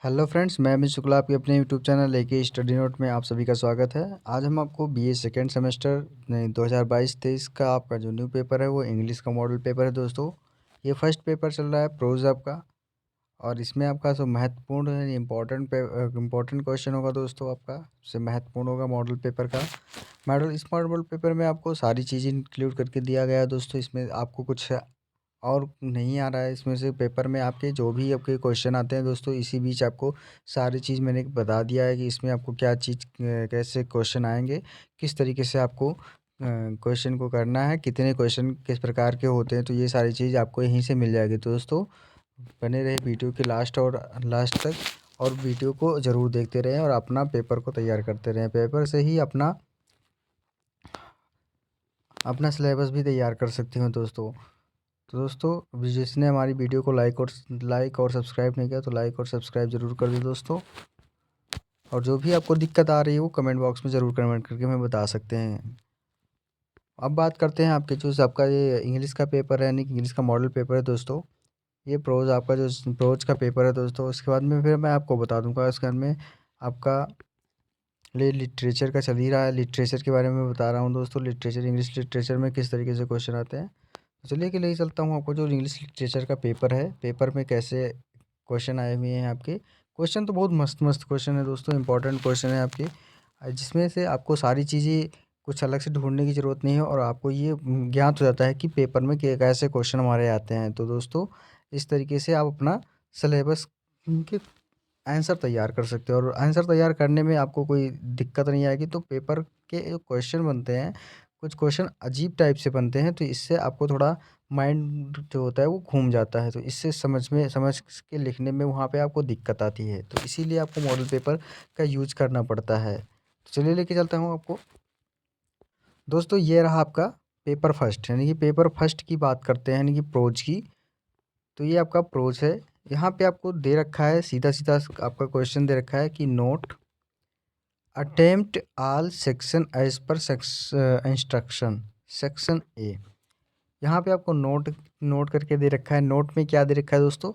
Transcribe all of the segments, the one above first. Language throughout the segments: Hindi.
हेलो फ्रेंड्स, मैं अमित शुक्ला आपके अपने यूट्यूब चैनल लेके स्टडी नोट में आप सभी का स्वागत है। आज हम आपको बीए सेकेंड सेमेस्टर 2022-23 का आपका जो न्यू पेपर है वो इंग्लिश का मॉडल पेपर है दोस्तों। ये फर्स्ट पेपर चल रहा है प्रोज आपका, और इसमें आपका जो महत्वपूर्ण इम्पोर्टेंट क्वेश्चन होगा दोस्तों, आपका सबसे महत्वपूर्ण होगा मॉडल पेपर का। इस मॉडल पेपर में आपको सारी चीज़ें इंक्लूड करके दिया गया है दोस्तों। इसमें आपको कुछ और नहीं आ रहा है। इसमें से पेपर में आपके जो भी आपके क्वेश्चन आते हैं दोस्तों, इसी बीच आपको सारी चीज़ मैंने बता दिया है कि इसमें आपको क्या चीज़ कैसे क्वेश्चन आएंगे, किस तरीके से आपको क्वेश्चन को करना है, कितने क्वेश्चन किस प्रकार के होते हैं। तो ये सारी चीज़ आपको यहीं से मिल जाएगी। तो दोस्तों बने रहे वीडियो के लास्ट तक, और वीडियो को ज़रूर देखते रहें और अपना पेपर को तैयार करते रहें। पेपर से ही अपना अपना सिलेबस भी तैयार कर सकते हो दोस्तों। तो दोस्तों जिसने हमारी वीडियो को लाइक और सब्सक्राइब नहीं किया तो लाइक और सब्सक्राइब ज़रूर कर दे दोस्तों। और जो भी आपको दिक्कत आ रही है वो कमेंट बॉक्स में ज़रूर कमेंट करके हमें बता सकते हैं। अब बात करते हैं आपके जो आपका ये इंग्लिश का पेपर है, यानी कि इंग्लिश का मॉडल पेपर है दोस्तों। ये प्रोज आपका जो प्रोज का पेपर है दोस्तों। उसके बाद में फिर मैं आपको बता दूंगा इसके बाद में आपका लिटरेचर का चल ही रहा है। लिटरेचर के बारे में बता रहा हूँ दोस्तों। लिटरेचर, इंग्लिश लिटरेचर में किस तरीके से क्वेश्चन आते हैं। तो चलिए कि ले चलता हूँ आपको जो इंग्लिश लिटरेचर का पेपर है, पेपर में कैसे क्वेश्चन आए हुए हैं आपके। क्वेश्चन तो बहुत मस्त मस्त क्वेश्चन है दोस्तों, इंपॉर्टेंट क्वेश्चन है आपके, जिसमें से आपको सारी चीज़ें कुछ अलग से ढूंढने की ज़रूरत नहीं है, और आपको ये ज्ञात हो जाता है कि पेपर में कैसे क्वेश्चन हमारे आते हैं। तो दोस्तों इस तरीके से आप अपना सिलेबस के आंसर तैयार कर सकते हो, और आंसर तैयार करने में आपको कोई दिक्कत नहीं आएगी। तो पेपर के जो क्वेश्चन बनते हैं, कुछ क्वेश्चन अजीब टाइप से बनते हैं, तो इससे आपको थोड़ा माइंड जो होता है वो घूम जाता है। तो इससे समझ के लिखने में वहाँ पे आपको दिक्कत आती है। तो इसीलिए आपको मॉडल पेपर का यूज करना पड़ता है। तो चलिए लेके चलता हूँ आपको दोस्तों। ये रहा आपका पेपर फर्स्ट, यानी कि पेपर फर्स्ट की बात करते हैं, यानी कि प्रोज की। तो ये आपका प्रोज है। यहाँ पे आपको दे रखा है सीधा सीधा आपका क्वेश्चन दे रखा है कि note attempt all section as per instruction section A. यहाँ पे आपको नोट नोट करके दे रखा है। नोट में क्या दे रखा है दोस्तों?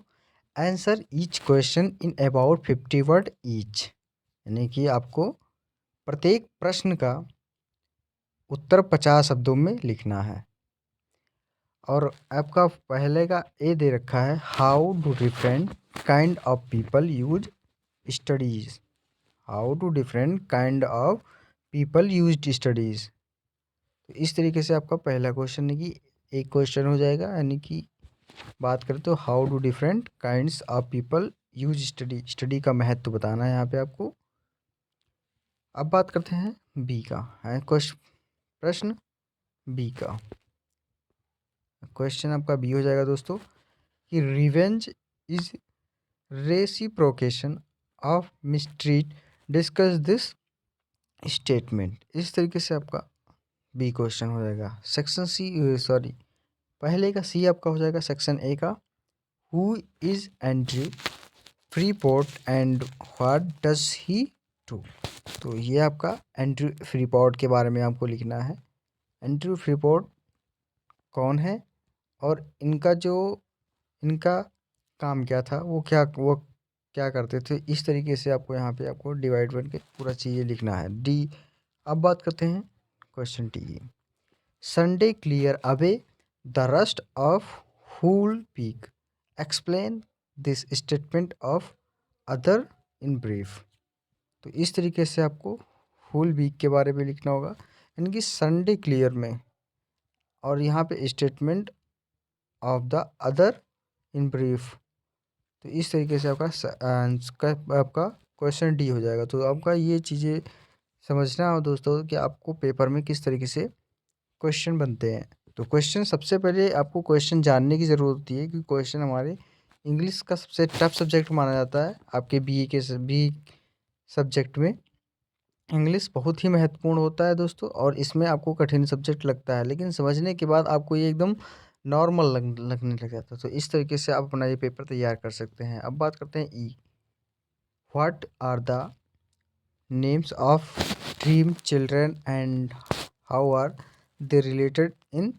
Answer each question in about 50 word each, यानी कि आपको प्रत्येक प्रश्न का उत्तर 50 शब्दों में लिखना है। और आपका पहले का ए दे रखा है how do different kind of people use studies. How to different kind of people use studies. तो इस तरीके से आपका पहला क्वेश्चन है कि एक क्वेश्चन हो जाएगा, यानी कि बात करें तो how do different kinds of people use study. Study का महत्व बताना है यहाँ पे आपको। अब बात करते हैं बी का, है क्वेश्चन प्रश्न बी का। क्वेश्चन आपका बी हो जाएगा दोस्तों कि revenge is reciprocation of mistreat, discuss this statement. इस तरीके से आपका बी क्वेश्चन हो जाएगा। सेक्शन सी, सॉरी, पहले का सी आपका हो जाएगा सेक्शन ए का। Who is Andrew Freeport and what does he do. तो ये आपका एंड्रयू फ्रीपोर्ट के बारे में आपको लिखना है। एंड्रयू फ्रीपोर्ट कौन है, और इनका काम क्या था, वो क्या करते थे। इस तरीके से आपको यहाँ पे आपको डिवाइड करके पूरा चीज़ें लिखना है। डी। अब बात करते हैं question T. Sunday clear away the rust of whole week, explain this statement of author in brief. तो इस तरीके से आपको हुल वीक के बारे में लिखना होगा, यानी कि संडे क्लियर में, और यहाँ पे statement of the other in brief. तो इस तरीके से आपका क्वेश्चन डी हो जाएगा। तो आपका ये चीज़ें समझना हो दोस्तों कि आपको पेपर में किस तरीके से क्वेश्चन बनते हैं। तो क्वेश्चन सबसे पहले आपको क्वेश्चन जानने की ज़रूरत होती है, क्योंकि क्वेश्चन हमारे इंग्लिश का सबसे टफ सब्जेक्ट माना जाता है। आपके बी सब्जेक्ट में इंग्लिश बहुत ही महत्वपूर्ण होता है दोस्तों, और इसमें आपको कठिन सब्जेक्ट लगता है, लेकिन समझने के बाद आपको ये एकदम नॉर्मल लगने लग जाता है। तो इस तरीके से आप अपना ये पेपर तैयार कर सकते हैं। अब बात करते हैं E. What are the names of dream children and how are they related in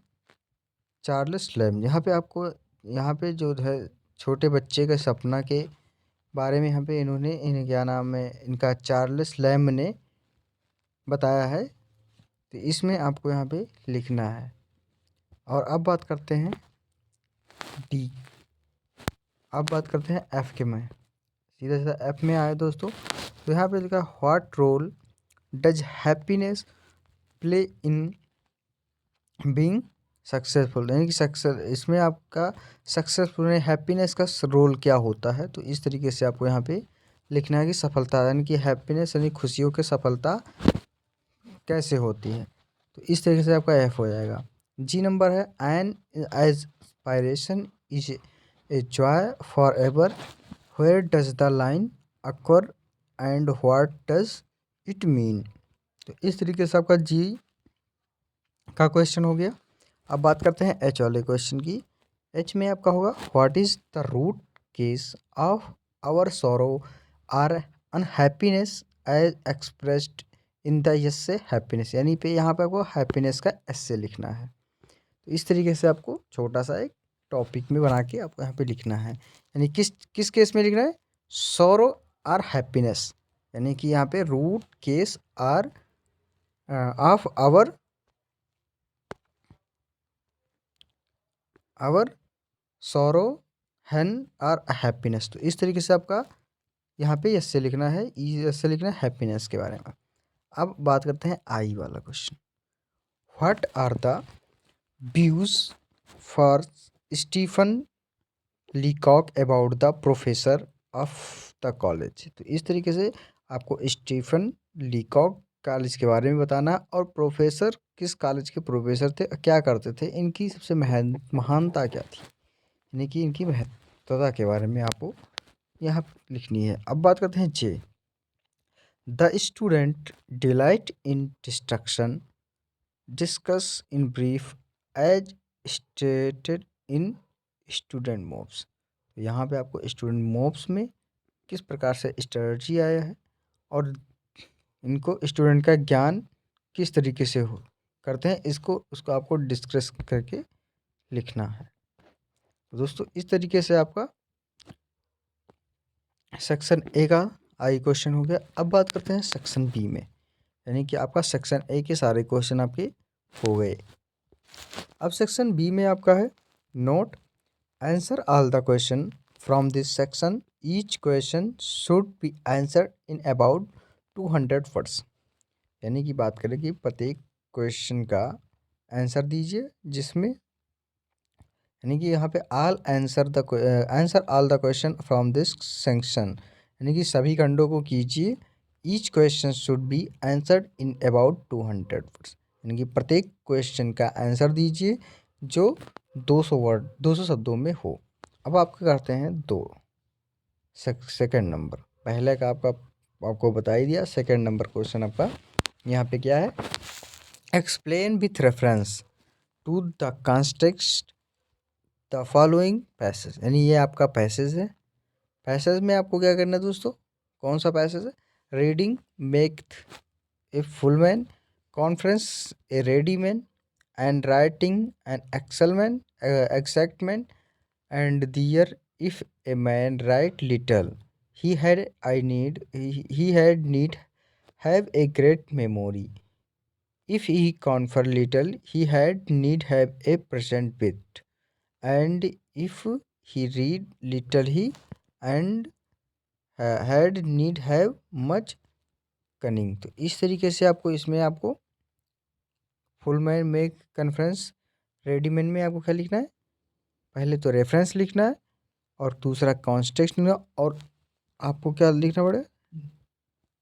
Charles Lamb. यहाँ पे जो है छोटे बच्चे के सपना के बारे में यहाँ पे इन्होंने क्या नाम है इनका, चार्ल्स लैम्ब ने बताया है। तो इसमें आपको यहाँ पे लिखना है। और अब बात करते हैं डी, अब बात करते हैं एफ के में। सीधा सीधा एफ में आए दोस्तों। तो यहाँ पे लिखा what role does happiness play in being successful, यानी कि सक्सेस, इसमें आपका सक्सेसफुल में हैप्पीनेस का रोल क्या होता है। तो इस तरीके से आपको यहाँ पे लिखना है कि सफलता, यानी कि हैप्पीनेस यानी खुशियों की सफलता कैसे होती है। तो इस तरीके से आपका एफ हो जाएगा। जी नंबर है an aspiration is a joy for ever, where does the line occur and what does it mean. तो इस तरीके से आपका जी का क्वेश्चन हो गया। अब बात करते हैं एच वाले क्वेश्चन की। एच में आपका होगा what is the root case of our sorrow or unhappiness as expressed in the essay happiness, यानी पे यहाँ पे आपको हैप्पीनेस का एस से लिखना है। तो इस तरीके से आपको छोटा सा एक टॉपिक में बना के आपको यहाँ पे लिखना है। यानी किस किस केस में लिखना है, सोरो आर हैप्पीनेस, यानी कि यहाँ पे root cause are of our sorrow हैन आर हैप्पीनेस। तो इस तरीके से आपका यहाँ पे यस से लिखना है, यस से लिखना है हैप्पीनेस के बारे में। अब बात करते हैं आई वाला question. What are the views for Stephen Leacock about the professor of the college. तो इस तरीके से आपको स्टीफन लीकॉक कॉलेज के बारे में बताना, और प्रोफेसर किस कॉलेज के प्रोफेसर थे, क्या करते थे, इनकी सबसे महानता क्या थी, यानी कि इनकी महत्वता के बारे में आपको यहाँ लिखनी है। अब बात करते हैं J, the student delight in destruction, discuss in brief as stated in student mobs. यहाँ पे आपको स्टूडेंट मॉब्स में किस प्रकार से स्ट्रेटजी आया है और इनको स्टूडेंट का ज्ञान किस तरीके से हो करते हैं, इसको उसको आपको डिस्कस करके लिखना है। तो दोस्तों इस तरीके से आपका सेक्शन ए का आई क्वेश्चन हो गया। अब बात करते हैं सेक्शन बी में, यानी कि आपका सेक्शन ए के सारे क्वेश्चन आपके हो गए। अब सेक्शन बी में आपका है note answer all the question from this section, each question should be answered in about 200 words. यानी कि बात करें कि प्रत्येक क्वेश्चन का आंसर दीजिए, जिसमें यानी कि यहाँ पे all answer all the question from this section, यानी कि सभी खंडों को कीजिए। Each question should be answered in about 200 words, यानी कि प्रत्येक क्वेश्चन का आंसर दीजिए जो 200 शब्दों में हो। अब आपको करते हैं दो सेकंड नंबर, पहले का आपको बता ही दिया। सेकंड नंबर क्वेश्चन आपका यहाँ पे क्या है, explain with reference to the context the following passage, यानी ये आपका पैसेज है। पैसेज में आपको क्या करना है दोस्तों, कौन सा पैसेज है, reading make a full man, conference a ready man, and writing an excellent exactment, and there if a man write little he had I need he had need have a great memory, if he confer little he had need have a present bit, and if he read little he and had need have much cunning। तो इस तरीके से आपको इसमें आपको फुल मैन में कन्फ्रेंस रेडीमेड में आपको क्या लिखना है, पहले तो रेफरेंस लिखना है और दूसरा कॉन्टेक्स्ट लिखना, और आपको क्या लिखना पड़ेगा,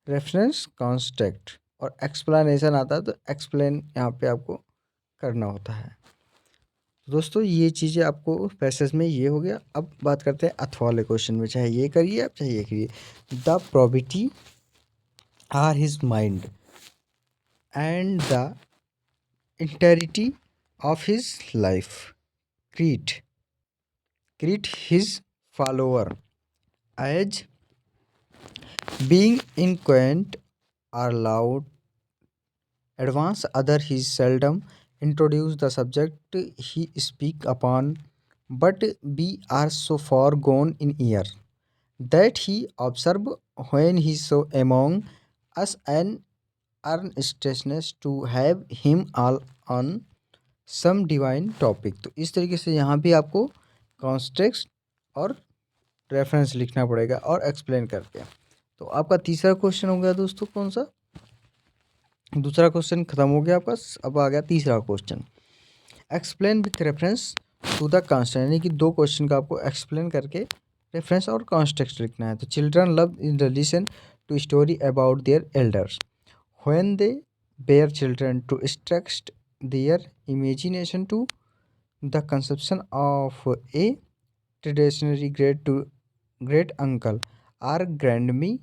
रेफरेंस कॉन्टेक्स्ट, और एक्सप्लेनेशन आता है तो एक्सप्लेन यहाँ पे आपको करना होता है। दोस्तों ये चीज़ें आपको पैसेज में ये हो गया। अब बात करते हैं अथवा वाले क्वेश्चन में, चाहे ये करिए आप चाहे ये करिए। The probity or his mind and the integrity of his life, create his follower as being eloquent or loud advance other he seldom introduce the subject he speak upon, but we are so far gone in year that he observe when he saw among us an earnestness to have him all on some divine topic. तो इस तरीके से यहाँ भी आपको कॉन्टेक्स्ट और रेफरेंस लिखना पड़ेगा और एक्सप्लेन करके। तो आपका तीसरा क्वेश्चन हो गया दोस्तों, कौन सा, दूसरा क्वेश्चन खत्म हो गया आपका। अब आ गया तीसरा question, explain with reference to the constant, यानी कि दो क्वेश्चन का आपको एक्सप्लेन करके रेफरेंस और कॉन्टेक्स्ट लिखना है। तो children love in relation to story about their elders when they bear children to stretch their imagination to the conception of a traditionary great uncle or grandame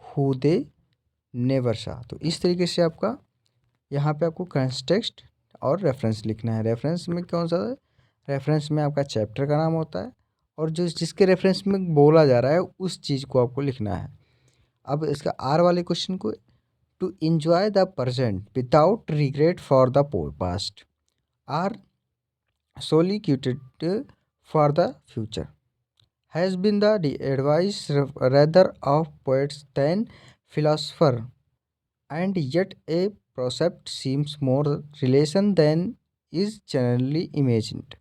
who they never saw. तो इस तरीके से आपका यहाँ पे आपको कॉन्टेक्स्ट और रेफरेंस लिखना है। रेफरेंस में कौन सा है, रेफरेंस में आपका चैप्टर का नाम होता है और जो जिसके रेफरेंस में बोला जा रहा है उस चीज़ को आपको लिखना है। अब इसका आर वाले क्वेश्चन को, to enjoy the present without regret for the past or solicited for the future has been the advice rather of poets than philosopher, and yet a concept seems more relation than is generally imagined।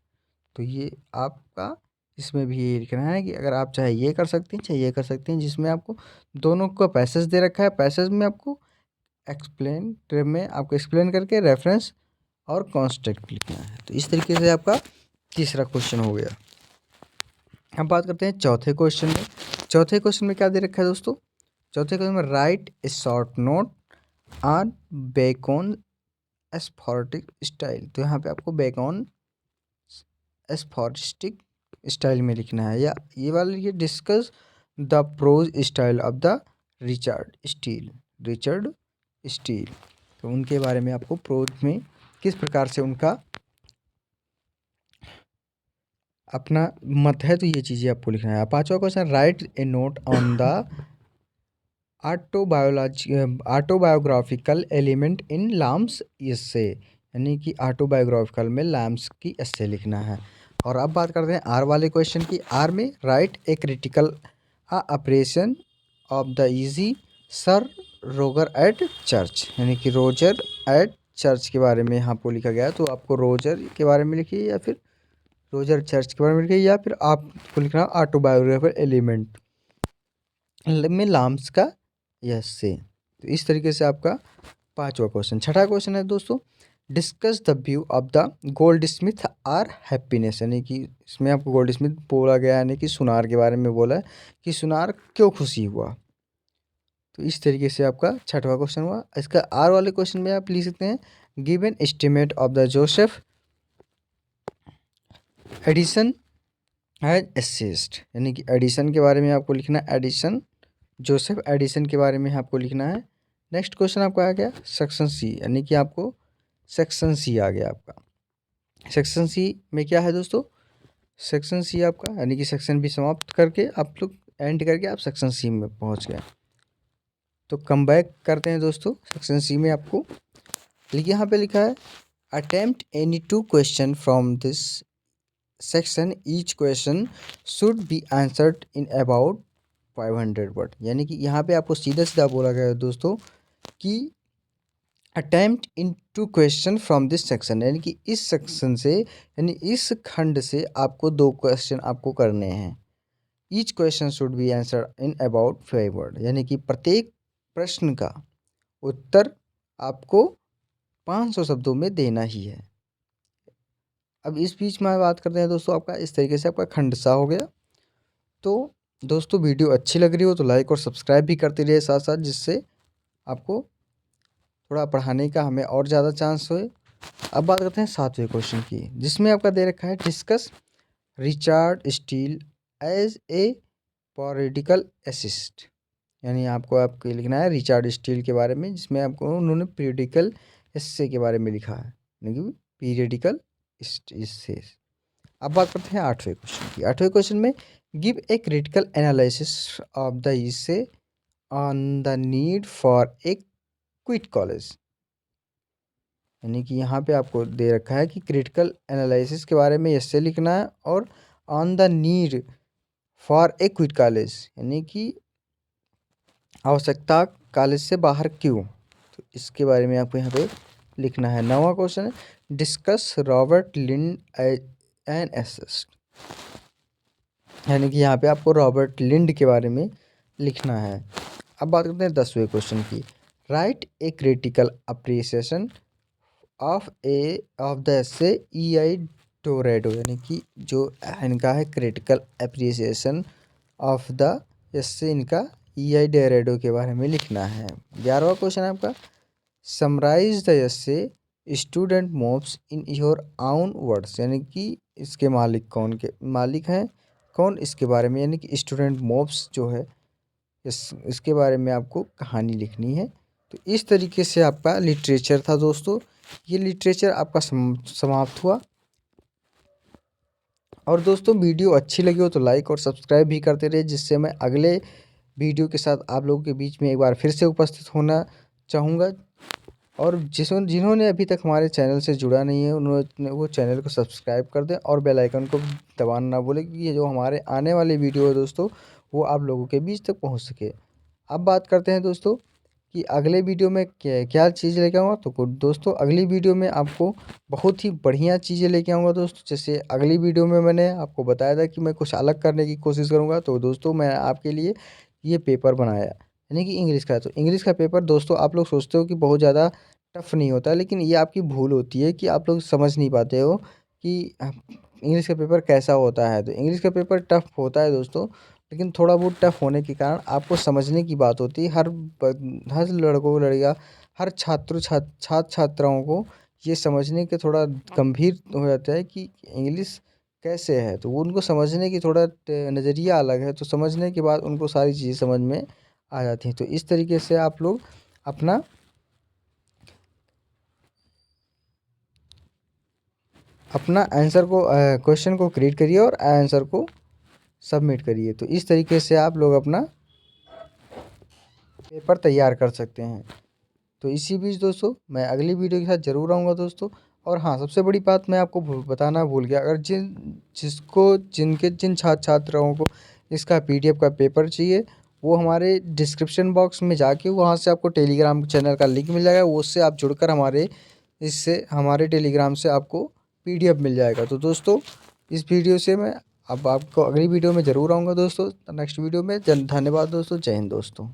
तो ये आपका इसमें भी ये लिखना है कि अगर आप चाहे ये कर सकते हैं चाहे ये कर सकते हैं, जिसमें आपको दोनों का पैसेज दे रखा है, पैसेज में आपको एक्सप्लेन करके रेफरेंस और कॉन्टेक्स्ट लिखना है। तो इस तरीके से आपका तीसरा क्वेश्चन हो गया। हम बात करते हैं चौथे क्वेश्चन में। चौथे क्वेश्चन में क्या दे रखा है दोस्तों, चौथे क्वेश्चन में write a short note on Bacon aphoristic style. तो यहाँ पे आपको बेकन एस्फोरिस्टिक स्टाइल में लिखना है, या ये वाला लिखिए discuss the prose style of the Richard Steele. तो उनके बारे में आपको प्रोज में किस प्रकार से उनका अपना मत है, तो ये चीज़ें आपको लिखना है। पांचवा question, write a note on the autobiographical element in Lamb's essay, यानी कि ऑटोबायोग्राफिकल में लैम्स की एस्से लिखना है। और अब बात करते हैं आर वाले क्वेश्चन की। आर में write a critical oppression of the easy sir रोगर एट चर्च, यानी कि रोजर एट चर्च के बारे में आपको लिखा गया है। तो आपको रोजर के बारे में लिखिए या फिर रोजर चर्च के बारे में लिखिए, या फिर आपको लिखना ऑटोबायोग्राफिकल एलिमेंट में लाम्स का यस से। तो इस तरीके से आपका पांचवा क्वेश्चन। छठा क्वेश्चन है दोस्तों, discuss the view of the gold Smith are happiness, यानी कि इसमें आपको गोल्ड स्मिथ बोला गया, यानी कि सुनार के बारे में बोला है कि सुनार क्यों खुशी हुआ। तो इस तरीके से आपका छठवां क्वेश्चन हुआ। इसका आर वाले क्वेश्चन में आप लिख सकते हैं, give an estimate of the Joseph Addison as essayist, यानी कि एडिसन के बारे में आपको लिखना है, एडिसन जोसेफ एडिसन के बारे में आपको लिखना है। नेक्स्ट क्वेश्चन आपका आ गया सेक्शन सी, यानी कि आपको सेक्शन सी आ गया आपका। सेक्शन सी में क्या है दोस्तों, सेक्शन सी आपका यानी कि सेक्शन बी समाप्त करके आप लोग एंड करके आप सेक्शन सी में पहुंच गए। तो कम बैक करते हैं दोस्तों सेक्शन सी में। आपको देखिए यहाँ पे लिखा है, attempt any two question from this section, each question should be answered in about 500 word, यानी कि यहाँ पे आपको सीधा सीधा बोला गया है दोस्तों कि attempt in two question from this section, यानी कि इस सेक्शन से यानी इस खंड से आपको 2 क्वेश्चन आपको करने हैं। Each question should be answer in about 5 word, यानी कि प्रत्येक प्रश्न का उत्तर आपको 500 शब्दों में देना ही है। अब इस बीच में बात करते हैं दोस्तों आपका इस तरीके से आपका खंड सा हो गया। तो दोस्तों वीडियो अच्छी लग रही हो तो लाइक और सब्सक्राइब भी करते रहिए साथ साथ, जिससे आपको थोड़ा पढ़ाने का हमें और ज़्यादा चांस होए। अब बात करते हैं 7वें क्वेश्चन की, जिसमें आपका दे रखा है, discuss Richard Steele as a political essayist, यानी आपको लिखना है रिचर्ड स्टील के बारे में, जिसमें आपको उन्होंने पीरियडिकल एस्से के बारे में लिखा है, यानी कि पीरियडिकल एस्से। अब बात करते हैं 8वें क्वेश्चन की। 8वें क्वेश्चन में, give a critical analysis of the essay on the need for a quit college, यानी कि यहाँ पे आपको दे रखा है कि क्रिटिकल एनालिसिस के बारे में इससे लिखना है और on the need for a quit college, यानी कि आवश्यकता कॉलेज से बाहर क्यों, तो इसके बारे में आपको यहाँ पे लिखना है। 9वां क्वेश्चन है, डिस्कस रॉबर्ट लिंड एन एसिस्ट, यानी कि यहाँ पे आपको रॉबर्ट लिंड के बारे में लिखना है। अब बात करते हैं 10वें क्वेश्चन की, write a critical appreciation of the essay E I टोरेडो, यानी कि जो इनका है critical appreciation of the essay इनका ई आई डोरेडो के बारे में लिखना है। 11वां क्वेश्चन है आपका, summarise the essay student mobs in your own words, यानी कि इसके मालिक कौन के मालिक हैं कौन, इसके बारे में, यानी कि स्टूडेंट मोब्स जो है इसके बारे में आपको कहानी लिखनी है। तो इस तरीके से आपका लिटरेचर था दोस्तों, ये लिटरेचर आपका समाप्त हुआ। और दोस्तों वीडियो अच्छी लगी हो तो लाइक और सब्सक्राइब भी करते रहे, जिससे मैं अगले वीडियो के साथ आप लोगों के बीच में एक बार फिर से उपस्थित होना चाहूँगा। और जिन्होंने अभी तक हमारे चैनल से जुड़ा नहीं है उन्होंने वो चैनल को सब्सक्राइब कर दें और बेल आइकन को दबाना ना भूलें, क्योंकि ये जो हमारे आने वाले वीडियो है दोस्तों वो आप लोगों के बीच तक पहुंच सके। अब बात करते हैं दोस्तों कि अगले वीडियो में क्या क्या चीज़ लेके आऊँगा। तो दोस्तों अगली वीडियो में आपको बहुत ही बढ़िया चीज़ें लेके आऊँगा दोस्तों। जैसे अगली वीडियो में मैंने आपको बताया था कि मैं कुछ अलग करने की कोशिश करूँगा, तो दोस्तों मैं आपके लिए ये पेपर बनाया, यानी कि इंग्लिश का। तो इंग्लिश का पेपर दोस्तों आप लोग सोचते हो कि बहुत ज़्यादा टफ नहीं होता, लेकिन ये आपकी भूल होती है कि आप लोग समझ नहीं पाते हो कि इंग्लिश का पेपर कैसा होता है। तो इंग्लिश का पेपर टफ होता है दोस्तों, लेकिन थोड़ा बहुत टफ होने के कारण आपको समझने की बात होती है। हर लड़कों लड़कियाँ हर छात्राओं को ये समझने के थोड़ा गंभीर हो जाता है कि इंग्लिश कैसे है, तो वो उनको समझने की थोड़ा नज़रिया अलग है, तो समझने के बाद उनको सारी चीज़ें समझ में आ जाती हैं। तो इस तरीके से आप लोग अपना आंसर को क्वेश्चन को क्रिएट करिए और आंसर को सबमिट करिए। तो इस तरीके से आप लोग अपना पेपर तैयार कर सकते हैं। तो इसी बीच दोस्तों मैं अगली वीडियो के साथ ज़रूर आऊँगा दोस्तों। और हाँ, सबसे बड़ी बात मैं आपको बताना भूल गया, अगर जिन छात्राओं को इसका PDF का पेपर चाहिए, वो हमारे डिस्क्रिप्शन बॉक्स में जाके वहाँ से आपको टेलीग्राम चैनल का लिंक मिल जाएगा, वो उससे आप जुड़कर हमारे टेलीग्राम से आपको PDF मिल जाएगा। तो दोस्तों इस वीडियो से मैं अब आपको अगली वीडियो में ज़रूर आऊँगा दोस्तों, नेक्स्ट वीडियो में। धन्यवाद दोस्तों, जय हिंद दोस्तों।